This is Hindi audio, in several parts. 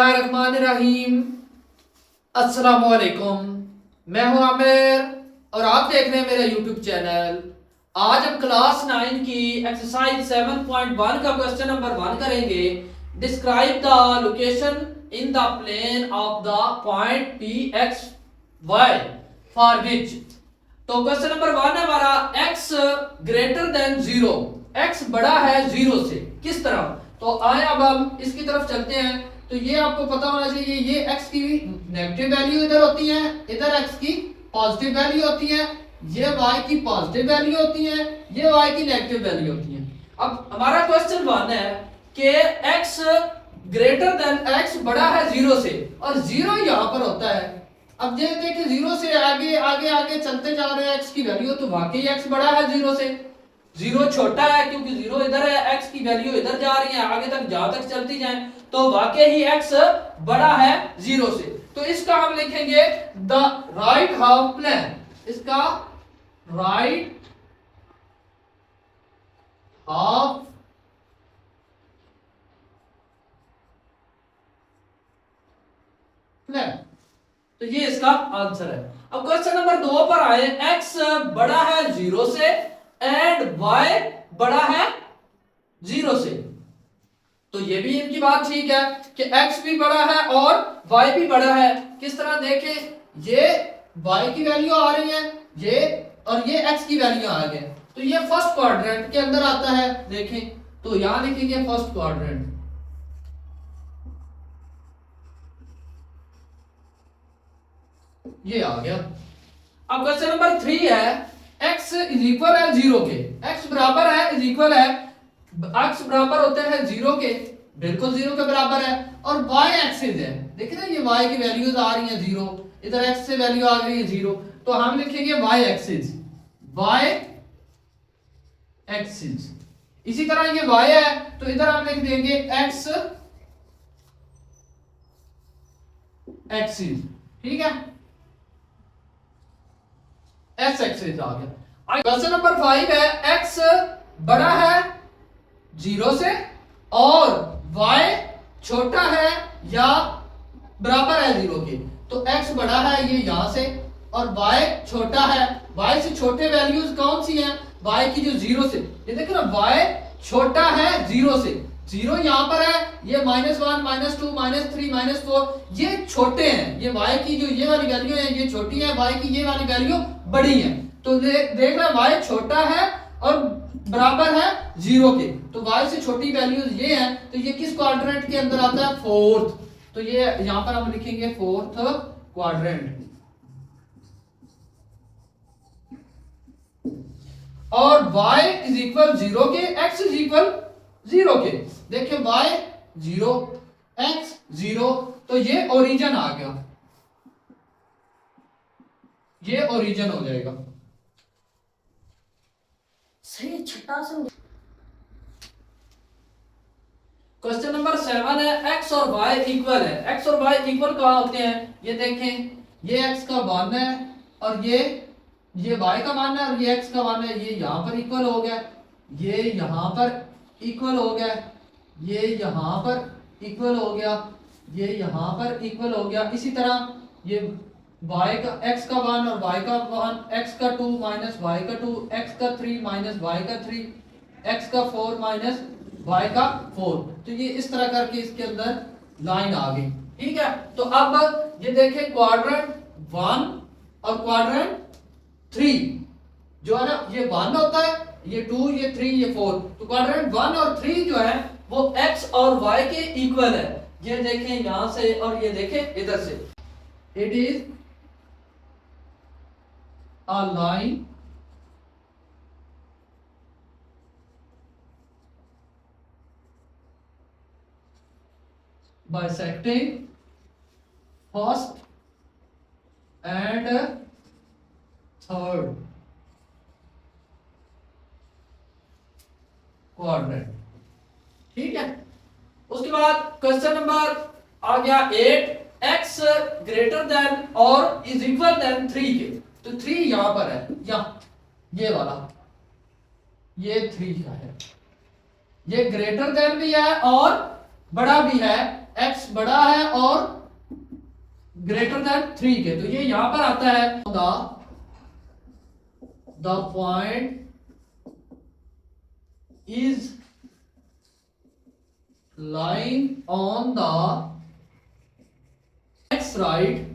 बिस्मिल्लाहिर्रहमानिर्रहीम। अस्सलामुअलैकुम। मैं हूं आमिर और आप देख रहे हैं मेरा यूट्यूब चैनल। आज हम क्लास 9 की एक्सरसाइज 7.1 का क्वेश्चन नंबर 1 करेंगे। Describe the location in the plane of the point P X Y for which. तो क्वेश्चन नंबर 1 है हमारा x ग्रेटर देन 0, x बड़ा है 0 से। किस तरह? तो आए अब हम इसकी तरफ चलते हैं। तो ये आपको पता होना चाहिए, ये x की नेगेटिव वैल्यू इधर होती है, इधर x की पॉजिटिव वैल्यू होती है, ये y की पॉजिटिव वैल्यू होती है, ये y की नेगेटिव वैल्यू होती है। अब हमारा क्वेश्चन 1 है कि x ग्रेटर देन x बड़ा है 0 से, और 0 यहां पर होता है। अब ये देखिए 0 से आगे आगे आगे चलते जा रहे हैं x की वैल्यू, तो वाकई x बड़ा है 0 से। 0 छोटा है क्योंकि 0 इधर है, x की वैल्यू इधर जा रही है, आगे तक जहां तक चलती जाए तो वाकई ही x बड़ा है 0 से। तो इसका हम लिखेंगे द राइट हाफ प्लेन। इसका राइट हाफ प्लेन, तो ये इसका आंसर है। अब क्वेश्चन नंबर 2 पर आए। x बड़ा है 0 से एंड y बड़ा है 0 से। तो ये भी इनकी बात ठीक है कि x भी बड़ा है और y भी बड़ा है। किस तरह देखें, ये y की वैल्यू आ रही है, ये और ये x की वैल्यू आ गई। तो ये फर्स्ट क्वाड्रेंट के अंदर आता है। देखें तो यहां लिखेंगे फर्स्ट क्वाड्रेंट, ये आ गया। अब क्वेश्चन नंबर 3 है। x इज इक्वल है 0 के, x बराबर है इज इक्वल है, x बराबर होते हैं 0 के, बिल्कुल 0 के बराबर है, और y एक्सिस है। देखिए ना, ये y की वैल्यूज आ रही हैं 0, इधर x से वैल्यू आ रही है 0, तो हम लिखेंगे y एक्सिस, y एक्सिस। इसी तरह ये y है तो इधर हम लिख देंगे x एक्सिस। ठीक है, x एक्सिस आ गया। क्वेश्चन नंबर 5 है। x बड़ा है 0 से और y छोटा है या बराबर है 0 के। तो x बड़ा है ये यहां से, और y छोटा है। y से छोटे वैल्यूज कौन सी हैं? y की जो 0 से, ये देखो ना, y छोटा है 0 से। 0 यहां पर है, ये -1 -2 -3 -4 ये छोटे हैं। ये y की जो ये वाली वैल्यू है ये छोटी है, y की ये वाली वैल्यू बड़ी है। तो देख रहे y छोटा है और बराबर है 0 के, तो y से छोटी वैल्यूज ये हैं। तो ये किस क्वाड्रेंट के अंदर आता है? फोर्थ। तो ये यहां पर हम लिखेंगे फोर्थ क्वाड्रेंट। और y इज इक्वल 0 के, x इज इक्वल 0 के। देखिए y 0 x 0, तो ये ओरिजिन आ गया, ये ओरिजिन हो जाएगा। सही छठा से। क्वेश्चन नंबर 7 है। x और y इक्वल है। x और y इक्वल कहां होते हैं? ये देखें, ये x का मान है और ये y का मान है, और ये x का मान है। ये यहां पर इक्वल हो गया, ये यहां पर इक्वल हो गया, ये यहां पर इक्वल हो गया, ये यहां पर इक्वल हो गया। इसी तरह ये y का x का 1 और y का 1, x का 2 माइनस y का 2, x का 3 माइनस y का 3, x का 4 माइनस y का 4। तो ये इस तरह करके इसके अंदर लाइन आ गई। ठीक है, तो अब ये देखें क्वाड्रेंट 1 और क्वाड्रेंट 3 जो है ना, ये 1 होता है, ये 2, ये 3, ये 4। तो क्वाड्रेंट 1 और 3 जो है वो x और y के इक्वल है। ये देखें यहां से और ये देखें इधर से। It is a line bisecting first and third quadrant। ठीक है, उसके बाद क्वेश्चन नंबर आ गया 8। x ग्रेटर देन और इज इक्वल देन 3 के। तो 3 यहां पर है, ये वाला, ये 3 का है, ये ग्रेटर देन भी है और बड़ा भी है x बड़ा है और ग्रेटर देन 3 के, तो ये यहां पर आता है the point is lying on the x right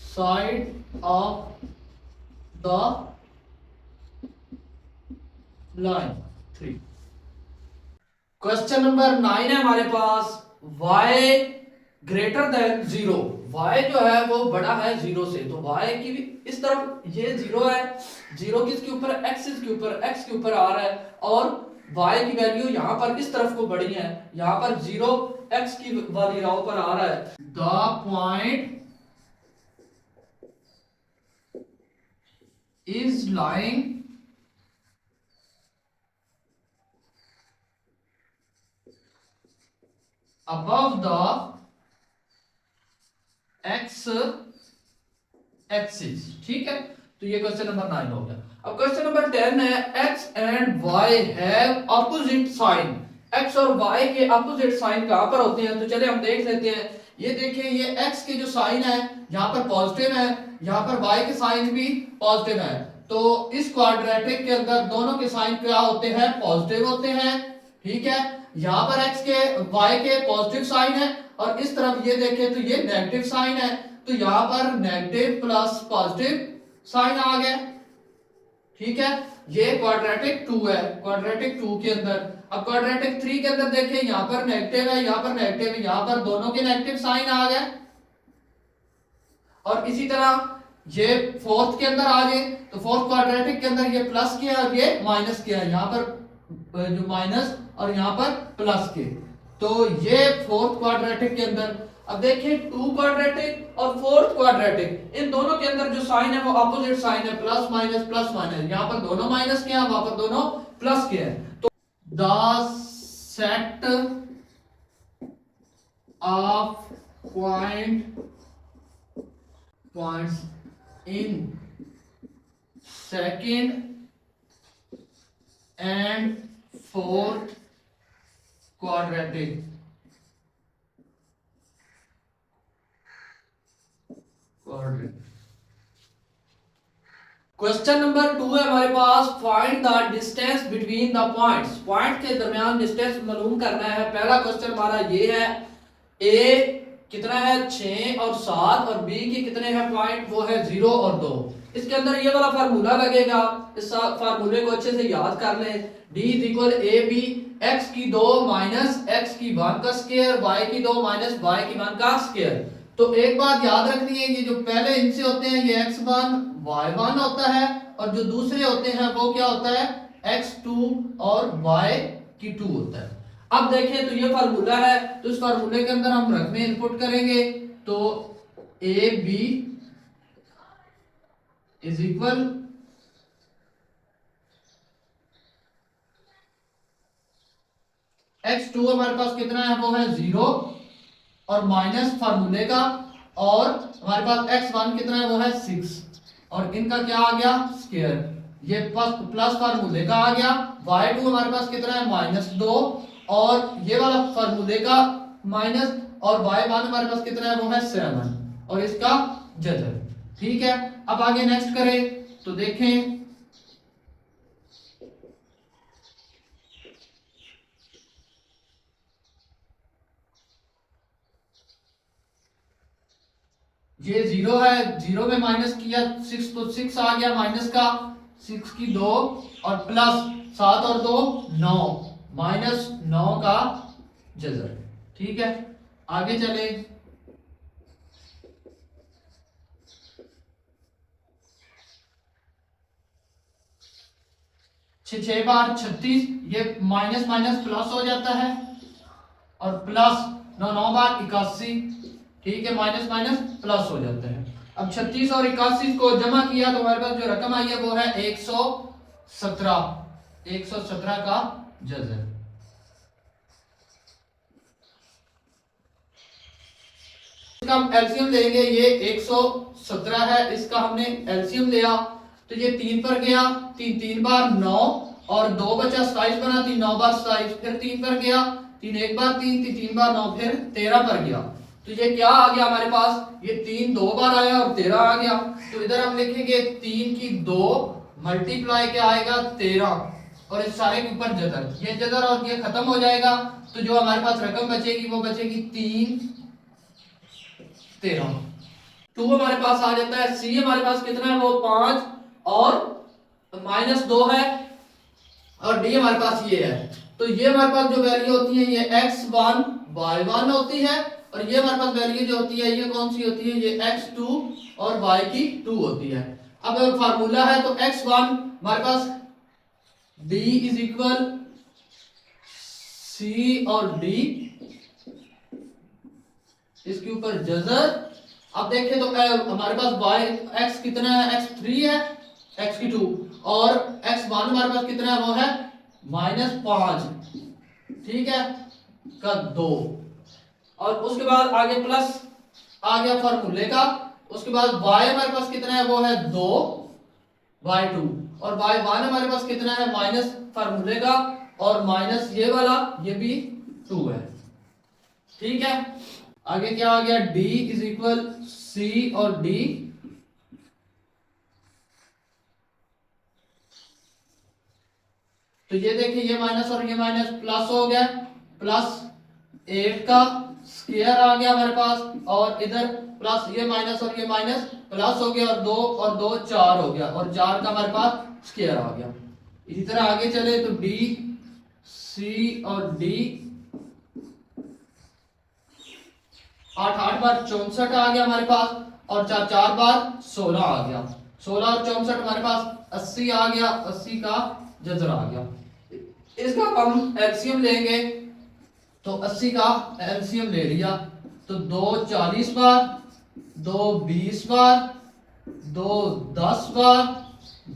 side of the line 3। Question number 9 है हमारे पास, y ग्रेटर देन 0। y जो है वो बड़ा है 0 से, तो y की भी इस तरफ ये 0 है, 0 किसके ऊपर, एक्सिस के ऊपर, x के ऊपर आ रहा है, और y की वैल्यू यहां पर इस तरफ को बढ़ी है, यहां पर 0 x की वाली राह पर आ रहा है। The point is lying above the x axis. ठीक है, तो ये क्वेश्चन नंबर 9 हो गया। अब क्वेश्चन नंबर 10 है, x and y have opposite sign. x और y के ऑपोजिट साइन कहां पर होते हैं, तो चले हम देख लेते हैं। ये देखिए, ये x के जो साइन है यहां पर पॉजिटिव है, यहां पर y के साइन भी पॉजिटिव है, तो इस क्वाड्रेटिक के अंदर दोनों के साइन क्या होते हैं, पॉजिटिव होते हैं। ठीक है, यहां पर x के y के पॉजिटिव साइन है, और इस तरफ ये देखें तो ये नेगेटिव साइन है, तो यहां पर नेगेटिव प्लस पॉजिटिव साइन आ गया। ठीक है, ये क्वाड्रेटिक 2 है, क्वाड्रेटिक 2 के अंदर। अब क्वाड्रेटिक 3 के अंदर देखें, यहां पर नेगेटिव है, यहां पर नेगेटिव है, यहां पर दोनों के नेगेटिव साइन आ गए। और इसी तरह ये फोर्थ के अंदर आ गए, तो फोर्थ क्वाड्रेटिक के अंदर ये प्लस किया और ये माइनस किया, यहां पर जो माइनस और यहां पर प्लस के, तो ये फोर्थ क्वाड्रेटिक के अंदर। अब देखिए 2 क्वाड्रेटिक और फोर्थ क्वाड्रेटिक, इन दोनों के अंदर जो साइन है वो ऑपोजिट साइन है, प्लस माइनस, यहां पर दोनों माइनस के हैं, वहां पर दोनों प्लस के हैं। तो the set of points in second and fourth quadratic question number 2 है हमारे पास, find the distance between the points. Point के दरमियान डिस्टेंस मालूम करना है। पहला क्वेश्चन हमारा ये है, ए कितना है 6 और 7, और बी के कितने हैं पॉइंट, वो है 0 और 2। इसके अंदर ये वाला फार्मूला लगेगा, इस फार्मूले को अच्छे से याद कर लें। d equal A B, X की 2 माइनस एक्स की 1 का स्क्वायर, y की 2 माइनस y की 1 का स्क्वायर। तो एक बात याद रखनी है, ये जो पहले इनसे होते हैं ये x1 y1 होता है, और जो दूसरे होते हैं वो क्या होता है, x2 और y की 2 होता है। अब देखें तो ये फार्मूला है, तो इस फार्मूले के अंदर हम रकमें इनपुट करेंगे, तो A B is equal x2 हमारे पास कितना है, वो है 0 और माइनस फार्मूले का, और हमारे पास x1 कितना है, वो है 6, और इनका क्या आ गया, स्क्वायर, ये प्लस फार्मूले का आ गया। y2 हमारे पास कितना है, -2, और ये वाला फार्मूले का माइनस, और y1 हमारे पास कितना है, वो है 7, और इसका जजर। ठीक है, अब आगे नेक्स्ट करें तो देखें, ये 0 है, 0 में माइनस किया 6, तो 6 आ गया माइनस का, 6 की 2 और प्लस 7 और 2 9, माइनस 9 का जजर। ठीक है, आगे चले, 6 बार 36, ये माइनस माइनस प्लस हो जाता है, और प्लस 9 बार 81, ठीक है, माइनस माइनस प्लस हो जाता है। अब 36 और 81 को जमा किया तो हमारे पास जो रकम आई है वो है 117 का जज़र। इसका हम एलसीएम लेंगे, ये 117 है, इसका हमने एलसीएम लिया तो ये 3 पर गया तीन तीन बार 9 और 2 बचा 27 बना, 3 9 बार 27, फिर 3 पर गया, 3 एक बार 3, 3 बार 9, फिर 13 पर गया। तो ये क्या आ गया हमारे पास, ये 3 2 बार आया और 13 आ गया। तो इधर हम लिखेंगे 3 की 2 मल्टीप्लाई क्या आएगा 13, और इस सारे के ऊपर जदर, ये जदर और ये खत्म हो जाएगा। तो जो हमारे पास रकम बचेगी वो बचेगी 3 13। 2 हमारे पास आ जाता है। सी हमारे पास कितना है, वो 5 और -2 है, और डी हमारे पास ये है। तो ये हमारे पास जो वैल्यू होती है ये x1 y1 होती है, और ये हमारे पास वैल्यू जो होती है ये कौन सी होती है, ये x2 और y की 2 होती है। अब फार्मूला है तो x1 हमारे पास d इज इक्वल c और d, इसके ऊपर जजर। अब देखें तो हमारे पास y x कितना है, x3 है, x की 2, और x1 हमारे पास कितना है, वो है -5, ठीक है, का 2, और उसके बाद आगे प्लस आ गया फार्मूले का। उसके बाद y हमारे पास कितना है, वो है 2 y2, और y1 हमारे पास कितना है, माइनस फार्मूले का, और माइनस ये वाला ये भी 2 है, ठीक है। आगे क्या आ गया, d इज इक्वल c और d, तो ये देखिए ये माइनस और ये माइनस प्लस हो गया, प्लस 8 का स्क्वायर आ गया हमारे पास, और इधर प्लस ये माइनस और ये माइनस प्लस हो गया, और 2 और 2 4 हो गया, और 4 का हमारे पास स्क्वायर आ गया। इसी तरह आगे चले तो d c और d 8 8 बार 64 आ गया हमारे पास, और 4 4 बार 16 आ गया, 16 और 64 हमारे पास 80 आ गया, 80 का जजर आ गया। इसका हम एलसीएम लेंगे, तो 80 का एलसीएम ले लिया, तो 2 40 बार, 2 20 बार, 2 10 बार,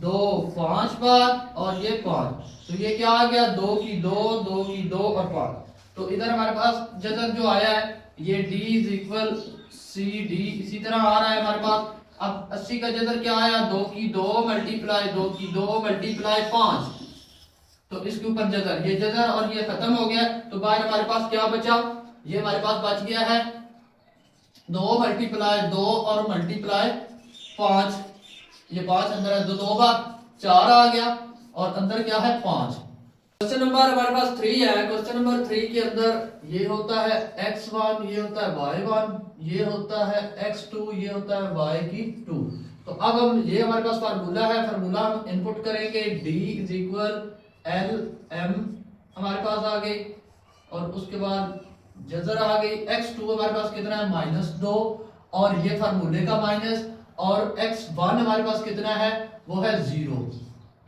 2 5 बार, और ये 5, तो ये क्या आ गया, 2 की 2, 2 की 2 और 5। तो इधर हमारे पास जजर जो आया है ये d is equal C D, इसी तरह आ रहा है हमारे पास। अब 80 का जजर क्या आया, 2 की 2 मल्टीप्लाई 2 की 2 मल्टीप्लाई 5, तो इसके ऊपर जजर, ये जजर और ये खत्म हो गया। तो बाहर हमारे पास क्या बचा, ये हमारे पास बच गया है 2 मल्टीप्लाई 2 और मल्टीप्लाई 5, ये 5 अंदर है, 2 बार 4 आ गया, और अंदर क्या है 5। क्वेश्चन नंबर हमारे पास 3 है। क्वेश्चन नंबर 3 के अंदर ये होता है x1, ये होता है y1, ये होता है x2, ये होता है y की 2। तो अब हम ये हमारे पास फार्मूला है, फार्मूला हम इनपुट करेंगे, d is equal L M हमारे पास आ गई, और उसके बाद जजर आ गई। x2 हमारे पास कितना है, -2, और ये फार्मूले का माइनस, और x1 हमारे पास कितना है, वो है 0,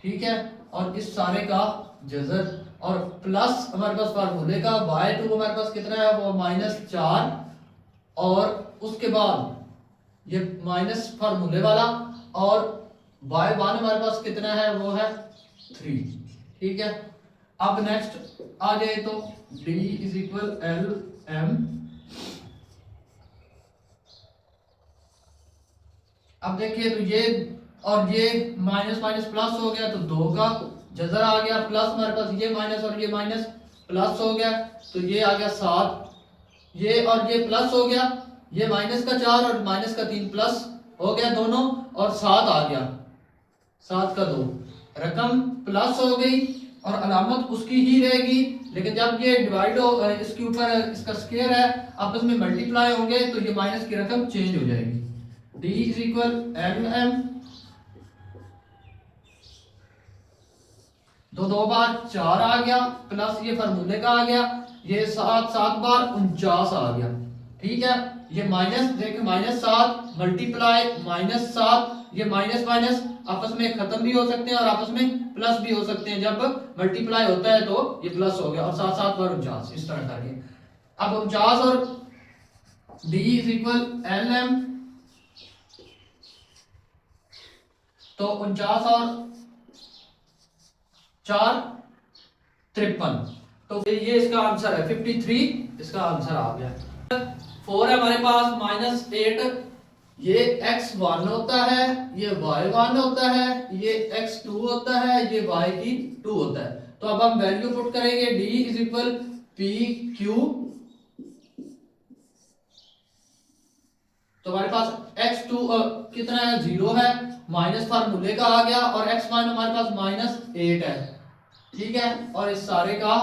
ठीक है, और इस सारे का जजर, और प्लस हमारे पास फार्मूले का y2 हमारे पास कितना है, वो -4, और उसके बाद ये माइनस फार्मूले वाला, और y1 हमारे पास कितना है, वो है 3, ठीक है। अब नेक्स्ट आ जाए तो d is equal L M, अब देखिए तो ये और ये माइनस माइनस प्लस हो गया, तो 2 का जजर आ गया, प्लस हमारे पास ये माइनस और ये माइनस प्लस हो गया, तो ये आ गया 7, ये और ये प्लस हो गया, ये माइनस का 4 और माइनस का 3 प्लस हो गया दोनों, और 7 आ गया, 7 का 2, रकम प्लस हो गई और अलामत उसकी ही रहेगी। लेकिन जब ये डिवाइड हो, इसके ऊपर इसका स्क्वायर है, आपस में मल्टीप्लाई होंगे, तो ये माइनस की रकम चेंज हो जाएगी। d is equal L M, 2 बार 4 आ गया, प्लस ये फार्मूले का आ गया, ये 7 बार 49 आ गया, ठीक है। ये माइनस देखिए -7 मल्टीप्लाई -7, ये माइनस माइनस आपस में खत्म भी हो सकते हैं और आपस में प्लस भी हो सकते हैं। जब मल्टीप्लाई होता है तो ये प्लस हो गया, और 7 बार 49, इस तरह करके। अब 49 और d is equal L M, तो 49 और 4 53, तो ये इसका आंसर है 53, इसका आंसर आ गया। 4 है हमारे पास -8, ये x1 होता है, ये y1 होता है, ये x2 होता है, ये y2 होता है। तो अब हम वैल्यू पुट करेंगे d is equal P Q. तो हमारे पास x2 कितना है, 0 है, माइनस फार्मूले का आ गया, और x1 हमारे पास -8 है, ठीक है, और इस सारे का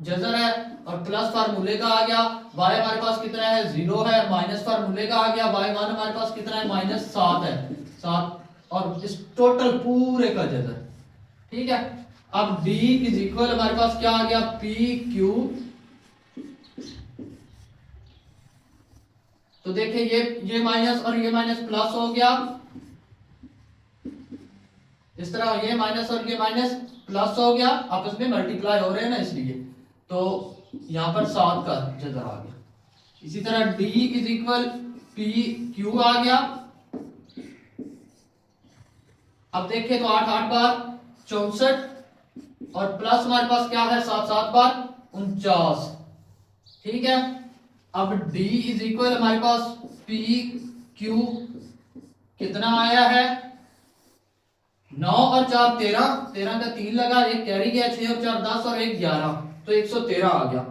जजर है, और प्लस फार्मूले का आ गया। y हमारे पास कितना है, 0 है, माइनस फार्मूले का आ गया, y1 हमारे पास कितना है, -7 है, 7, और इस टोटल पूरे का जजर, ठीक है। अब d इज इक्वल हमारे पास क्या आ गया, पी क्यू। तो देखिए ये माइनस और ये माइनस प्लस हो गया, इस तरह ये माइनस और ये माइनस प्लस हो गया, आपस में मल्टीप्लाई हो रहे हैं ना, इसलिए तो यहां पर 7 का जजर आ गया। इसी तरह d is equal P Q आ गया। अब देखिए तो 8 8 बार 64, और प्लस हमारे पास क्या है, 7 7 बार 49, ठीक है। अब d इज इक्वल हमारे पास पी क्यू कितना आया है, 9 और 4 13, 13 का 3 लगा, एक कैरी गया, 6 और 4 10, और एक 11, तो 113 आ गया।